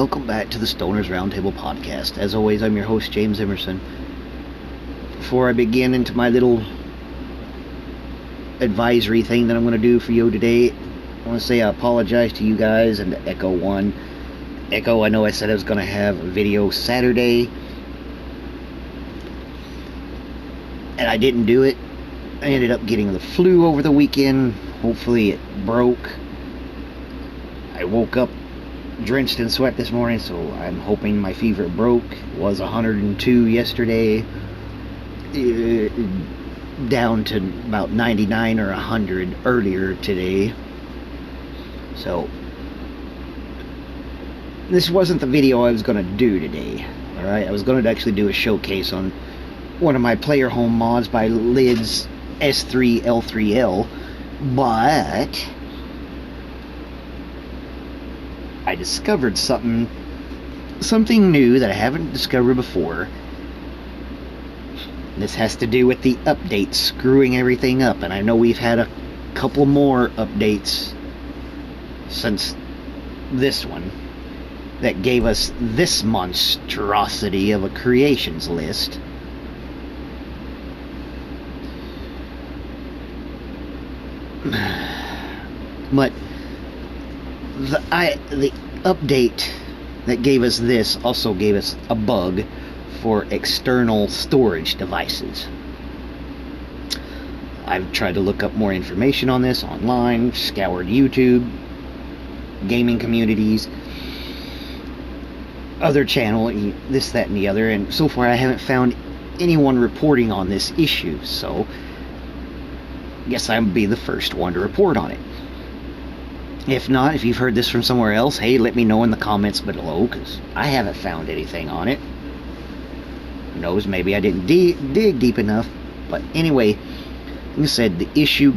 welcome back to the Stoners Roundtable podcast. As always, I'm your host, James Emerson. Before I begin into my little advisory thing that I'm going to do for you today, I want to say I apologize to you guys and to Echo One. Echo, I know I said I was going to have a video Saturday, and I didn't do it. I ended up getting the flu over the weekend. Hopefully it broke. I woke up drenched in sweat this morning, so I'm hoping my fever broke. It was 102 yesterday, down to about 99 or 100 earlier today. So this wasn't the video I was going to do today. Alright, I was going to actually do a showcase on one of my player home mods by Lids S3L3L, but I discovered something new that I haven't discovered before. This has to do with the updates screwing everything up, and I know we've had a couple more updates since this one that gave us this monstrosity of a creations list. But the update that gave us this also gave us a bug for external storage devices. I've tried to look up more information on this online, scoured YouTube, gaming communities, other channel, this, that, and the other, and so far I haven't found anyone reporting on this issue, so I guess I'll be the first one to report on it. If not, if you've heard this from somewhere else, hey, let me know in the comments below, because I haven't found anything on it. Who knows, maybe I didn't dig deep enough. But anyway, like I said, the issue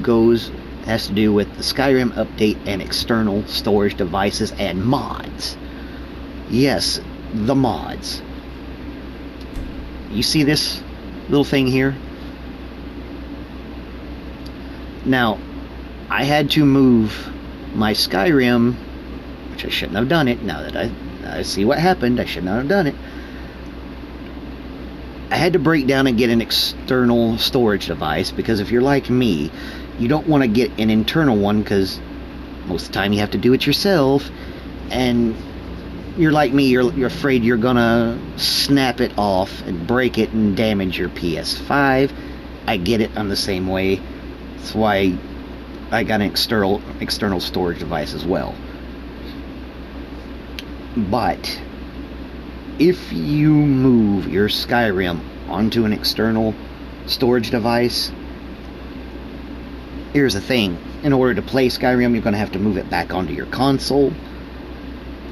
has to do with the Skyrim update and external storage devices and mods. Yes, the mods. You see this little thing here? Now, I had to move my Skyrim, which I shouldn't have done it. Now that I see what happened, I should not have done it. I had to break down and get an external storage device, because if you're like me, you don't want to get an internal one, because most of the time you have to do it yourself, and you're like me, you're afraid you're gonna snap it off and break it and damage your PS5. I get it, I'm the same way. That's why I got an external storage device as well. But if you move your Skyrim onto an external storage device, here's the thing. In order to play Skyrim, you're going to have to move it back onto your console.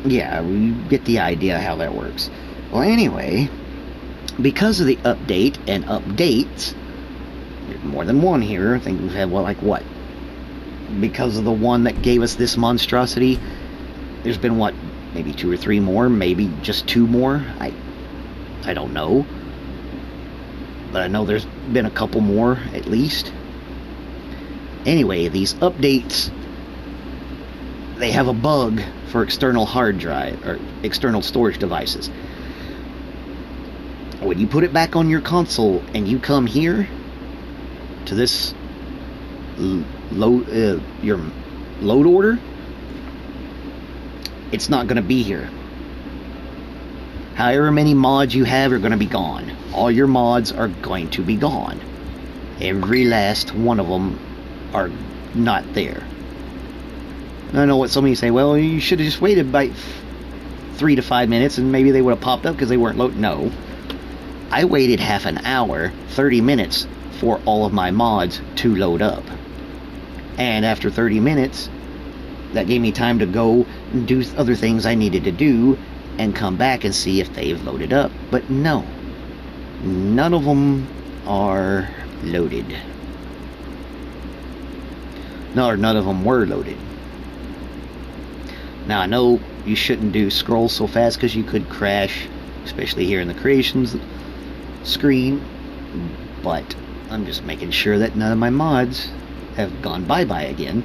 Yeah, we get the idea how that works. Well, anyway, because of the update and updates, there's more than one here. I think we've had, what? Because of the one that gave us this monstrosity, there's been maybe 2 or 3 more, maybe just 2 more. I don't know, but I know there's been a couple more at least. Anyway, these updates, they have a bug for external hard drive or external storage devices. When you put it back on your console and you come here to this your load order, it's not going to be here. However many mods you have are going to be gone. All your mods are going to be gone. Every last one of them are not there. I know what some of you say, well, you should have just waited by 3 to 5 minutes and maybe they would have popped up because they weren't loaded. No. I waited half an hour, 30 minutes for all of my mods to load up. And after 30 minutes, that gave me time to go and do other things I needed to do and come back and see if they've loaded up. But no, none of them are loaded. No, none of them were loaded. Now, I know you shouldn't scroll so fast because you could crash, especially here in the creations screen, but I'm just making sure that none of my mods have gone bye-bye again.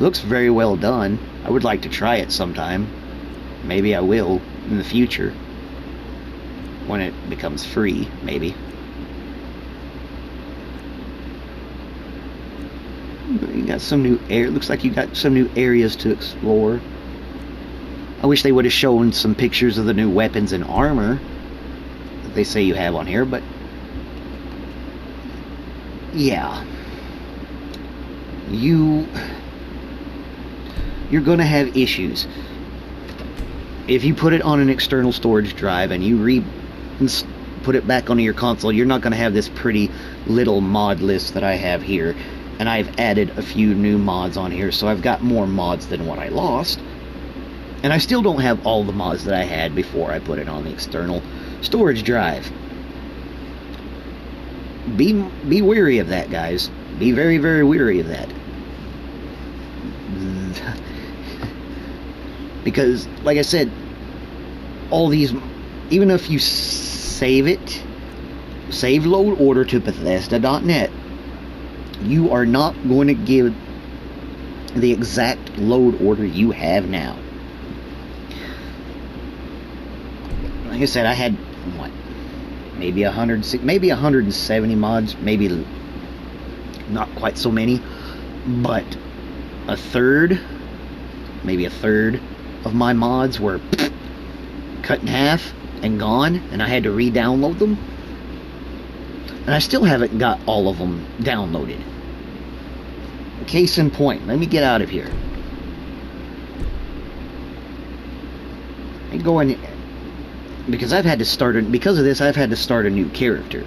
looks very well done. I would like to try it sometime. Maybe I will in the future. When it becomes free, maybe. You got some new air. Looks like you got some new areas to explore. I wish they would have shown some pictures of the new weapons and armor that they say you have on here, but yeah. You're gonna have issues. If you put it on an external storage drive and you put it back onto your console, you're not gonna have this pretty little mod list that I have here. And I've added a few new mods on here, so I've got more mods than what I lost. And I still don't have all the mods that I had before I put it on the external storage drive. Be wary of that, guys. Be very, very wary of that. Because, like I said, all these, even if you save load order to Bethesda.net, you are not going to give the exact load order you have now. Like I said, I had, what, maybe 170 mods, maybe not quite so many, but maybe a third of my mods were cut in half and gone, and I had to re-download them. And I still haven't got all of them downloaded. Case in point, let me get out of here. And go in, because of this, I've had to start a new character.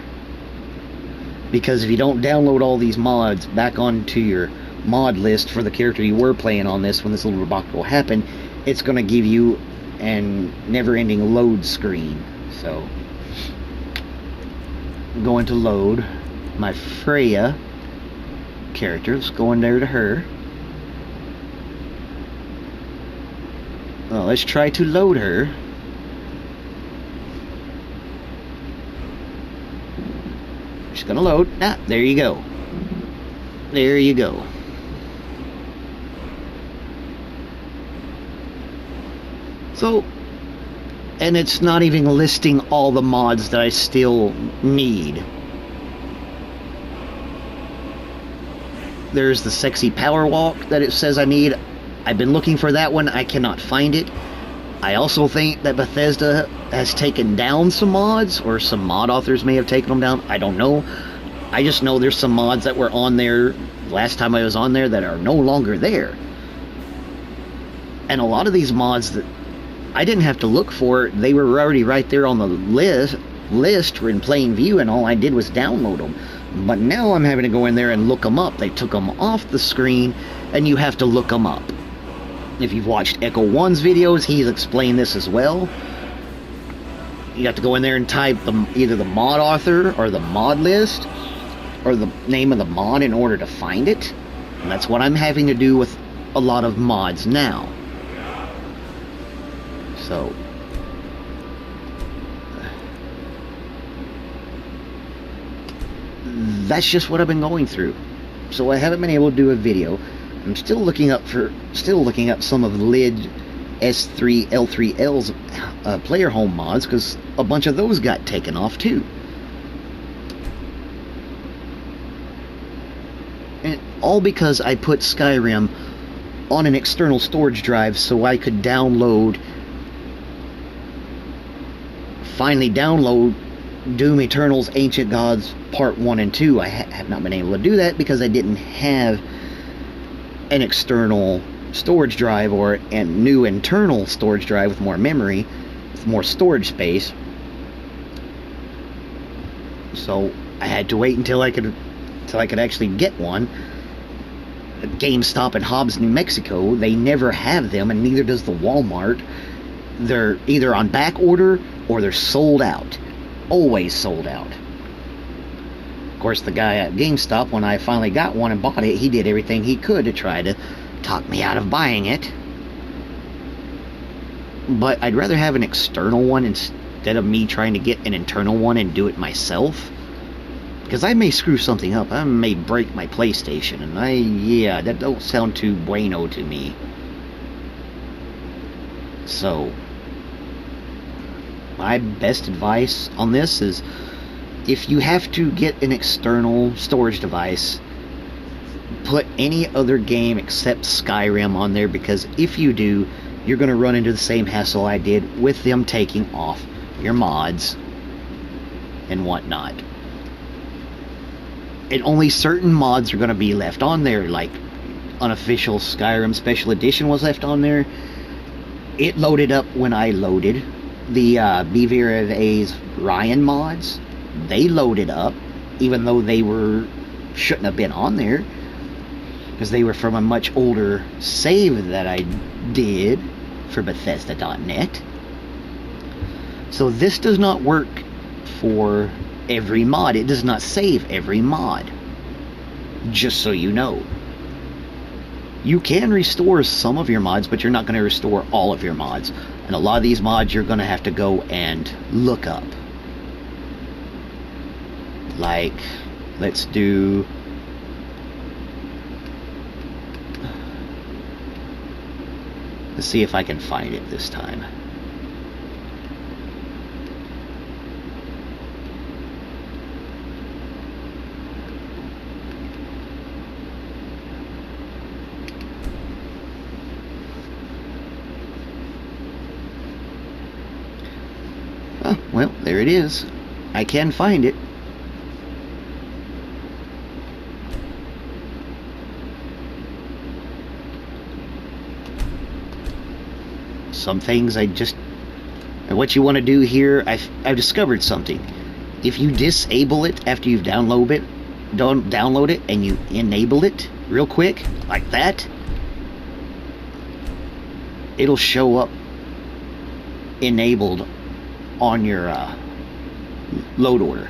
Because if you don't download all these mods back onto your mod list for the character you were playing on this when this little debacle happened, it's going to give you an never-ending load screen. So, I'm going to load my Freya character. Let's go in there to her. Well, let's try to load her. Just gonna load. Ah, there you go. There you go. So, and it's not even listing all the mods that I still need. There's the sexy power walk that it says I need. I've been looking for that one. I cannot find it. I also think that Bethesda has taken down some mods, or some mod authors may have taken them down. I don't know. I just know there's some mods that were on there last time I was on there that are no longer there. And a lot of these mods that I didn't have to look for, they were already right there on the list in plain view, and all I did was download them. But now I'm having to go in there and look them up. They took them off the screen, and you have to look them up. If you've watched Echo One's videos, he's explained this as well. You have to go in there and type either the mod author or the mod list or the name of the mod in order to find it. And that's what I'm having to do with a lot of mods now. So, that's just what I've been going through. So I haven't been able to do a video. I'm still looking up some of Lid S3 L3L's player home mods, because a bunch of those got taken off too. And all because I put Skyrim on an external storage drive so I could finally download Doom Eternal's Ancient Gods Part 1 and 2. I have not been able to do that because I didn't have an external storage drive or a new internal storage drive with more memory, with more storage space. So I had to wait until I could actually get one. At GameStop in Hobbs, New Mexico, they never have them, and neither does the Walmart. They're either on back order or they're sold out. Always sold out. Of course, the guy at GameStop, when I finally got one and bought it, he did everything he could to try to talk me out of buying it. But I'd rather have an external one instead of me trying to get an internal one and do it myself. Because I may screw something up. I may break my PlayStation. And yeah, that don't sound too bueno to me. So, my best advice on this is, if you have to get an external storage device, put any other game except Skyrim on there, because if you do, you're going to run into the same hassle I did with them taking off your mods and whatnot. And only certain mods are going to be left on there, like unofficial Skyrim Special Edition was left on there. It loaded up when I loaded. The Beaver of A's Ryan mods, they loaded up, even though they shouldn't have been on there, because they were from a much older save that I did for Bethesda.net. So this does not work for every mod. It does not save every mod. Just so you know. You can restore some of your mods, but you're not going to restore all of your mods. And a lot of these mods you're going to have to go and look up. Like, let's do... Let's see if I can find it this time. Oh, well, there it is. I can find it. Some things and what you want to do here, I've discovered something. If you disable it after you've download it and you enable it real quick, like that, it'll show up enabled on your load order.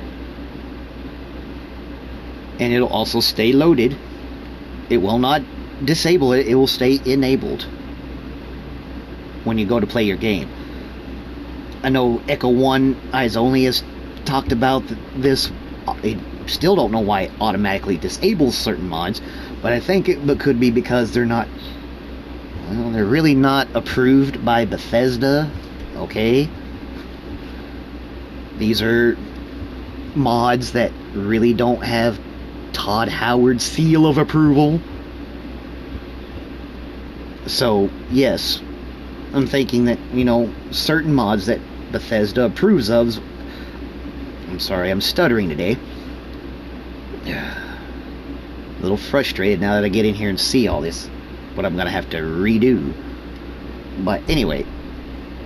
And it'll also stay loaded. It will not disable it, it will stay enabled when you go to play your game. I know Echo 1 Eyes Only has talked about this. I still don't know why it automatically disables certain mods, but I think it could be because they're really not approved by Bethesda. Okay, these are mods that really don't have Todd Howard's seal of approval. So yes, I'm thinking that, certain mods that Bethesda approves of... I'm sorry, I'm stuttering today. A little frustrated now that I get in here and see all this, what I'm going to have to redo. But anyway,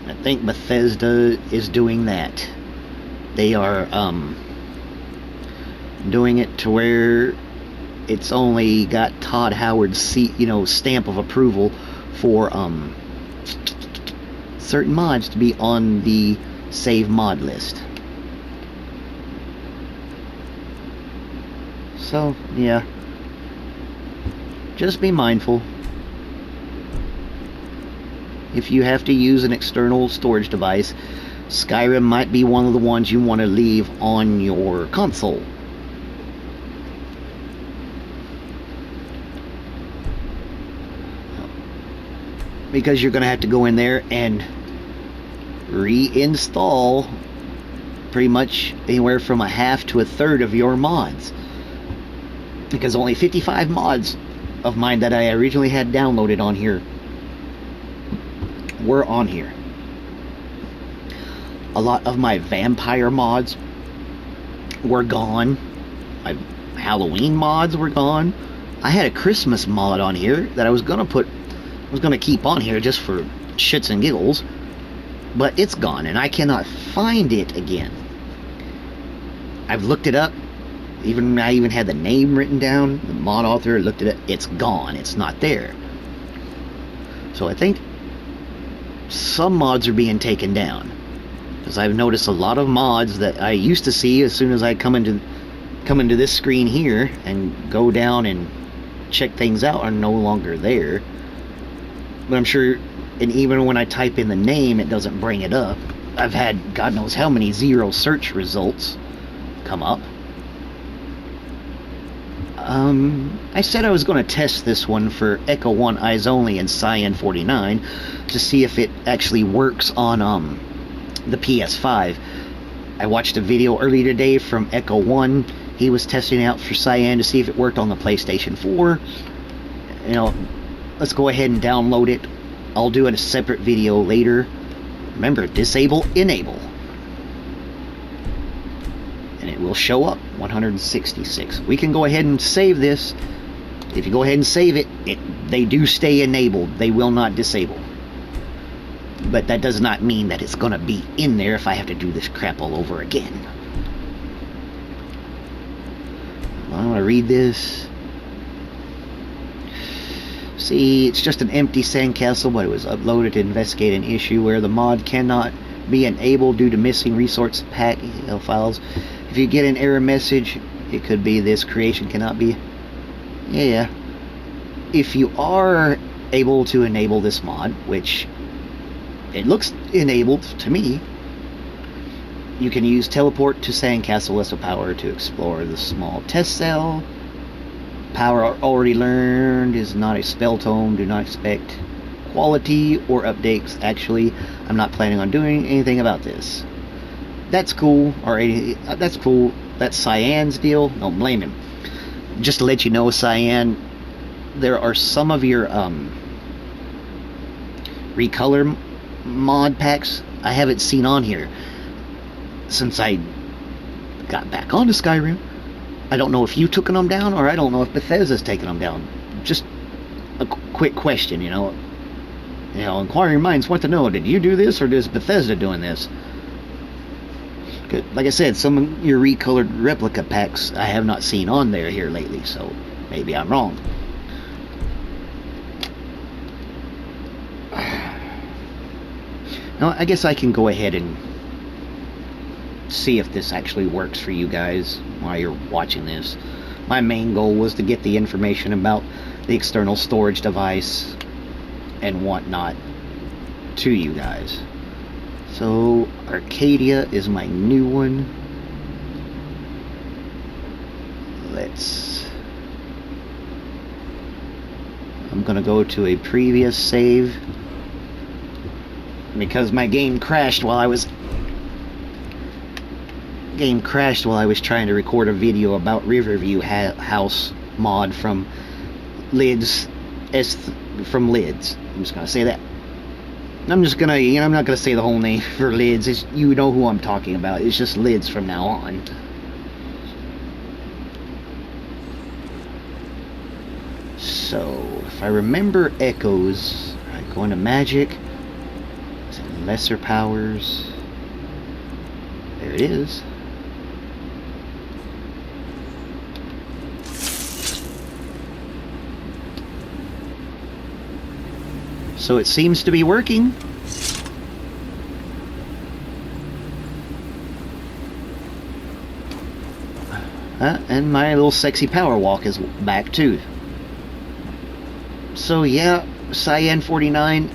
I think Bethesda is doing that. They are doing it to where it's only got Todd Howard's stamp of approval for certain mods to be on the save mod list. So yeah, just be mindful. If you have to use an external storage device, Skyrim might be one of the ones you want to leave on your console. Because you're going to have to go in there and reinstall pretty much anywhere from a half to a third of your mods. Because only 55 mods of mine that I originally had downloaded on here were on here. A lot of my vampire mods were gone. My Halloween mods were gone. I had a Christmas mod on here that I was going to keep on here just for shits and giggles, but it's gone and I cannot find it again. I've looked it up. I even had the name written down, the mod author, looked at it. It's gone. It's not there. So I think some mods are being taken down, because I've noticed a lot of mods that I used to see as soon as I come into this screen here and go down and check things out are no longer there. But I'm sure, and even when I type in the name, it doesn't bring it up. I've had God knows how many 0 search results come up. I said I was going to test this one for Echo 1 Eyes Only and Cyan 49 to see if it actually works on the PS5. I watched a video earlier today from Echo 1. He was testing out for Cyan to see if it worked on the PlayStation 4. You know, let's go ahead and download it. I'll do a separate video later. Remember, disable, enable. And it will show up 166. We can go ahead and save this. If you go ahead and save it, they do stay enabled. They will not disable. But that does not mean that it's going to be in there if I have to do this crap all over again. I'm going to read this. See, it's just an empty sandcastle, but it was uploaded to investigate an issue where the mod cannot be enabled due to missing resource pack files. If you get an error message, it could be this creation cannot be... Yeah. If you are able to enable this mod, which it looks enabled to me, you can use teleport to sandcastle less of power to explore the small test cell. Power already learned is not a spell tome. Do not expect quality or updates. Actually, I'm not planning on doing anything about this. That's cool. That's cool. That's Cyan's deal. Don't blame him. Just to let you know, Cyan, there are some of your recolor mod packs I haven't seen on here since I got back onto Skyrim. I don't know if you took them down, or I don't know if Bethesda's taking them down. Just a quick question, you know. You know, inquiring minds want to know, did you do this, or is Bethesda doing this? Like I said, some of your recolored replica packs I have not seen on there here lately, so maybe I'm wrong. Now, I guess I can go ahead and see if this actually works for you guys while you're watching this. My main goal was to get the information about the external storage device and whatnot to you guys. So Arcadia is my new one. I'm gonna go to a previous save because my game crashed while I was trying to record a video about Riverview House mod from Lids. I'm just gonna say that. I'm just gonna, I'm not gonna say the whole name for Lids. You know who I'm talking about. It's just Lids from now on. So, if I remember echoes, I go into magic. Is it lesser powers? There it is. So it seems to be working. And my little sexy power walk is back too. So yeah, Cyan 49,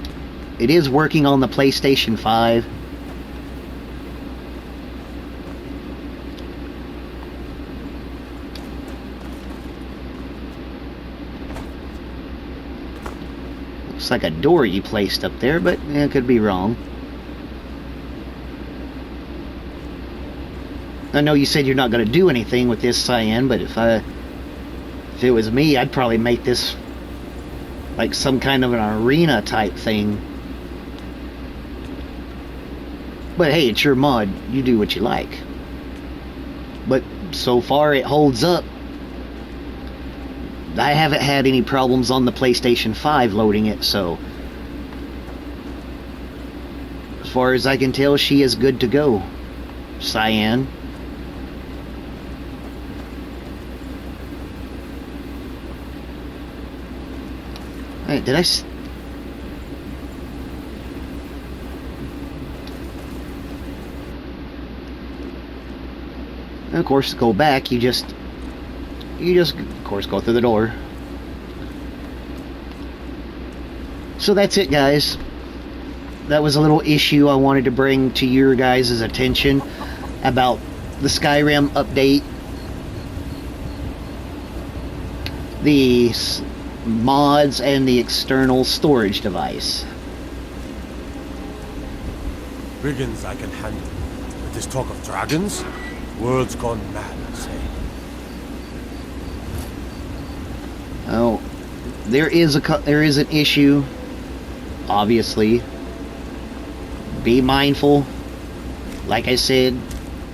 it is working on the PlayStation 5. Looks like a door you placed up there, but it could be wrong. I know you said you're not going to do anything with this, Cyan, but if it was me, I'd probably make this like some kind of an arena type thing. But hey, it's your mod. You do what you like. But so far it holds up. I haven't had any problems on the PlayStation 5 loading it, so as far as I can tell, she is good to go. Cyan. Hey, did I... And of course, to go back, you just of course go through the door. So that's it, guys. That was a little issue I wanted to bring to your guys' attention about the Skyrim update. the mods and the external storage device. Brigands I can handle. But this talk of dragons? World's gone mad, I say. Oh, there is an issue. Obviously, be mindful. Like I said,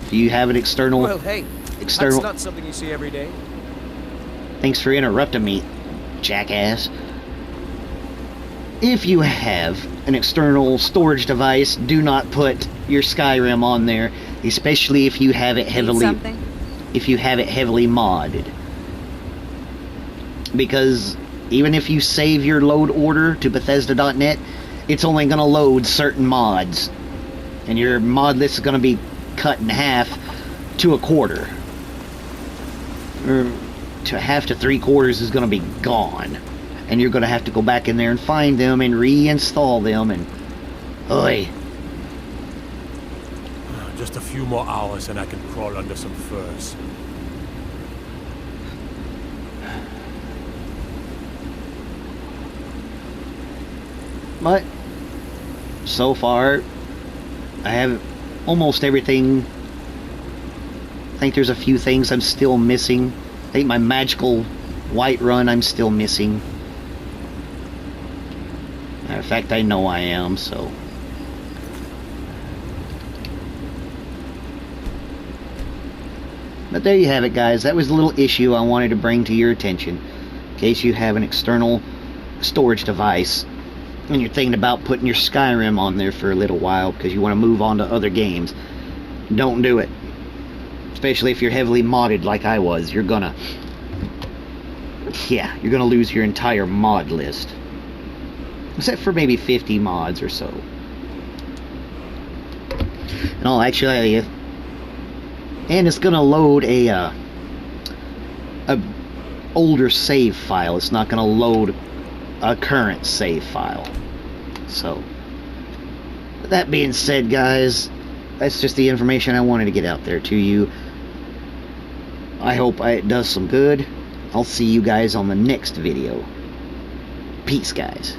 if you have an external. Well, hey, that's not something you see every day. Thanks for interrupting me, jackass. If you have an external storage device, do not put your Skyrim on there, especially if you have it heavily modded. Because even if you save your load order to Bethesda.net, it's only going to load certain mods, and your mod list is going to be cut in half to a quarter, or to half to 3/4 is going to be gone, and you're going to have to go back in there and find them and reinstall them, and oi. Just a few more hours and I can crawl under some furs. But so far I have almost everything. I think there's a few things I'm still missing. I think my magical white run I'm still missing. Matter of fact, I know I am, so. But there you have it, guys. That was a little issue I wanted to bring to your attention. In case you have an external storage device and you're thinking about putting your Skyrim on there for a little while because you want to move on to other games, don't do it. Especially if you're heavily modded like I was. You're gonna lose your entire mod list. Except for maybe 50 mods or so. And I'll actually... and it's gonna load a older save file. It's not gonna load a current save file. So, with that being said, guys, that's just the information I wanted to get out there to you. I hope it does some good. I'll see you guys on the next video. Peace, guys.